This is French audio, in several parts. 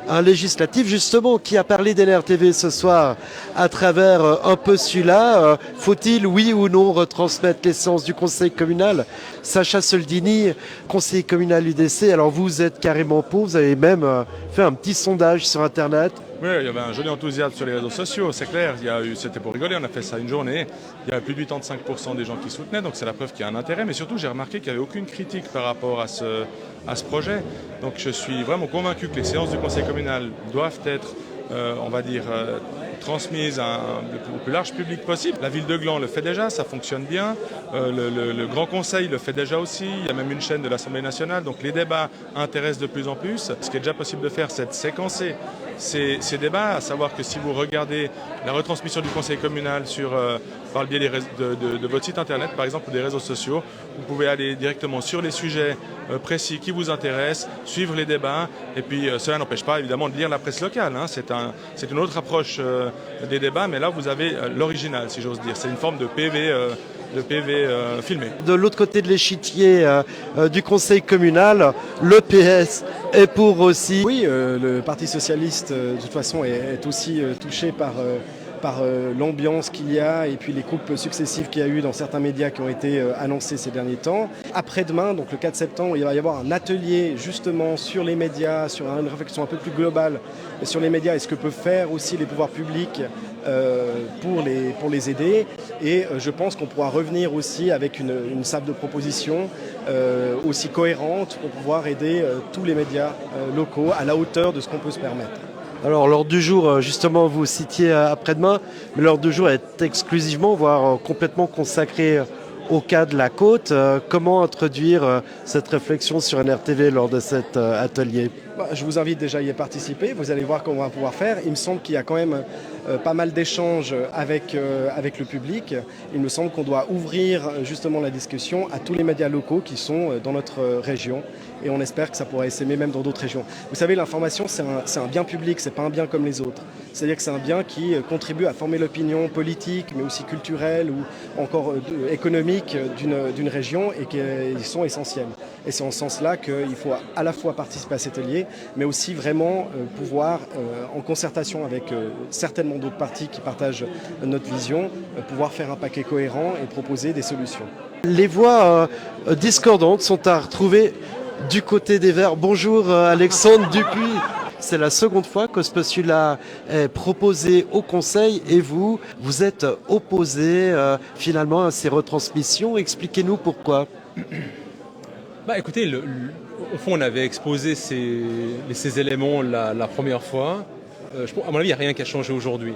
un législatif justement qui a parlé d'NRTV ce soir à travers un postulat. Faut-il, oui ou non, retransmettre les séances du conseil communal? Sacha Soldini, conseiller communal UDC, alors vous êtes carrément pour, vous avez même fait un petit sondage sur Internet. Oui, il y avait un joli enthousiasme sur les réseaux sociaux, c'est clair. C'était pour rigoler, on a fait ça une journée. Il y avait plus de 85% des gens qui soutenaient, donc c'est la preuve qu'il y a un intérêt. Mais surtout, j'ai remarqué qu'il n'y avait aucune critique par rapport à ce projet. Donc je suis vraiment convaincu que les séances du conseil communal doivent être, on va dire, transmises au plus large public possible. La ville de Gland le fait déjà, ça fonctionne bien. Le Grand Conseil le fait déjà aussi. Il y a même une chaîne de l'Assemblée nationale. Donc les débats intéressent de plus en plus. Ce qui est déjà possible de faire, c'est de séquencer ces débats, à savoir que si vous regardez la retransmission du conseil communal par le biais de votre site internet, par exemple, ou des réseaux sociaux, vous pouvez aller directement sur les sujets précis qui vous intéressent, suivre les débats, et puis cela n'empêche pas évidemment de lire la presse locale. Hein. C'est une autre approche des débats, mais là vous avez l'original, si j'ose dire. C'est une forme de PV filmé. De l'autre côté de l'échiquier du conseil communal, le PS est pour aussi. Oui, le Parti socialiste, de toute façon, est aussi touché par l'ambiance qu'il y a et puis les coupes successives qu'il y a eu dans certains médias qui ont été annoncés ces derniers temps. Après-demain, donc le 4 septembre, il va y avoir un atelier justement sur les médias, sur une réflexion un peu plus globale sur les médias et ce que peuvent faire aussi les pouvoirs publics pour les aider. Et je pense qu'on pourra revenir aussi avec une sable de propositions aussi cohérente pour pouvoir aider tous les médias locaux à la hauteur de ce qu'on peut se permettre. Alors l'ordre du jour, justement, vous citiez après-demain, mais l'ordre du jour est exclusivement, voire complètement consacré au cas de la côte. Comment introduire cette réflexion sur NRTV lors de cet atelier? Je vous invite déjà à y participer, vous allez voir comment on va pouvoir faire. Il me semble qu'il y a quand même pas mal d'échanges avec le public. Il me semble qu'on doit ouvrir justement la discussion à tous les médias locaux qui sont dans notre région et on espère que ça pourra s'aimer même dans d'autres régions. Vous savez, l'information, c'est un bien public, c'est pas un bien comme les autres. C'est-à-dire que c'est un bien qui contribue à former l'opinion politique, mais aussi culturelle ou encore économique d'une région et qui sont essentiels. Et c'est en ce sens-là qu'il faut à la fois participer à cet atelier, mais aussi vraiment pouvoir, en concertation avec certainement d'autres partis qui partagent notre vision, pouvoir faire un paquet cohérent et proposer des solutions. Les voix discordantes sont à retrouver du côté des Verts. Bonjour Alexandre Dupuis. C'est la seconde fois que ce postulat est proposé au Conseil et vous êtes opposé finalement à ces retransmissions. Expliquez-nous pourquoi. Écoutez, au fond, on avait exposé ces éléments la première fois. À mon avis, il n'y a rien qui a changé aujourd'hui.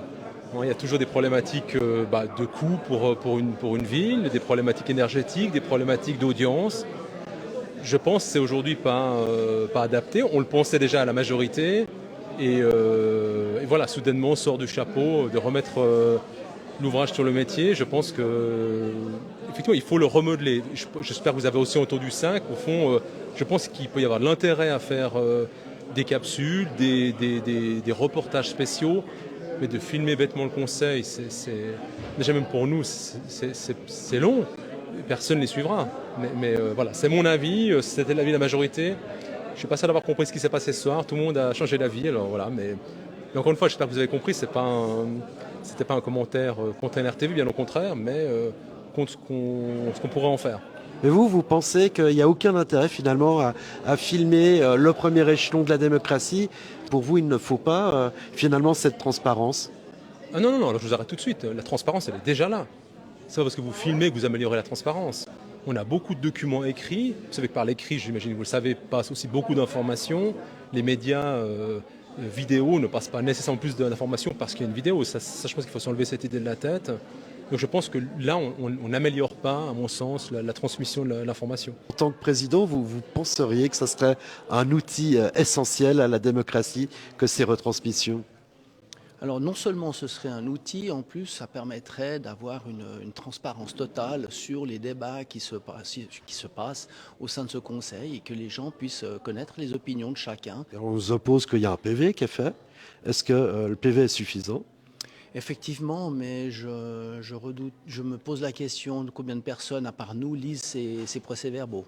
Il y a toujours des problématiques de coûts pour une ville, des problématiques énergétiques, des problématiques d'audience. Je pense que c'est aujourd'hui pas adapté. On le pensait déjà à la majorité. Et voilà, soudainement, sort du chapeau de remettre l'ouvrage sur le métier. Je pense que effectivement, il faut le remodeler. J'espère que vous avez aussi entendu ça. Au fond, je pense qu'il peut y avoir l'intérêt à faire des capsules, des reportages spéciaux, mais de filmer bêtement le conseil, déjà même pour nous, c'est long. Personne ne les suivra. Mais voilà, c'est mon avis, c'était l'avis de la majorité. Je suis pas seul à avoir compris ce qui s'est passé ce soir. Tout le monde a changé d'avis. Alors voilà, mais encore une fois, j'espère que vous avez compris, c'était pas un commentaire contre NRTV, bien au contraire, mais contre ce qu'on pourrait en faire. Mais vous pensez qu'il n'y a aucun intérêt finalement à filmer le premier échelon de la démocratie? Pour vous, il ne faut pas finalement cette transparence? Ah non, alors je vous arrête tout de suite. La transparence, elle est déjà là. C'est pas parce que vous filmez que vous améliorez la transparence. On a beaucoup de documents écrits. Vous savez que par l'écrit, j'imagine que vous le savez, passe aussi beaucoup d'informations. Les médias vidéo ne passent pas nécessairement plus d'informations parce qu'il y a une vidéo. Ça, je pense qu'il faut s'enlever cette idée de la tête. Donc je pense que là, on n'améliore pas, à mon sens, la transmission de l'information. En tant que président, vous penseriez que ce serait un outil essentiel à la démocratie que ces retransmissions? Alors non seulement ce serait un outil, en plus ça permettrait d'avoir une transparence totale sur les débats qui se passent au sein de ce conseil et que les gens puissent connaître les opinions de chacun. On nous oppose qu'il y a un PV qui est fait. Est-ce que le PV est suffisant? Effectivement, mais je me pose la question de combien de personnes, à part nous, lisent ces procès-verbaux.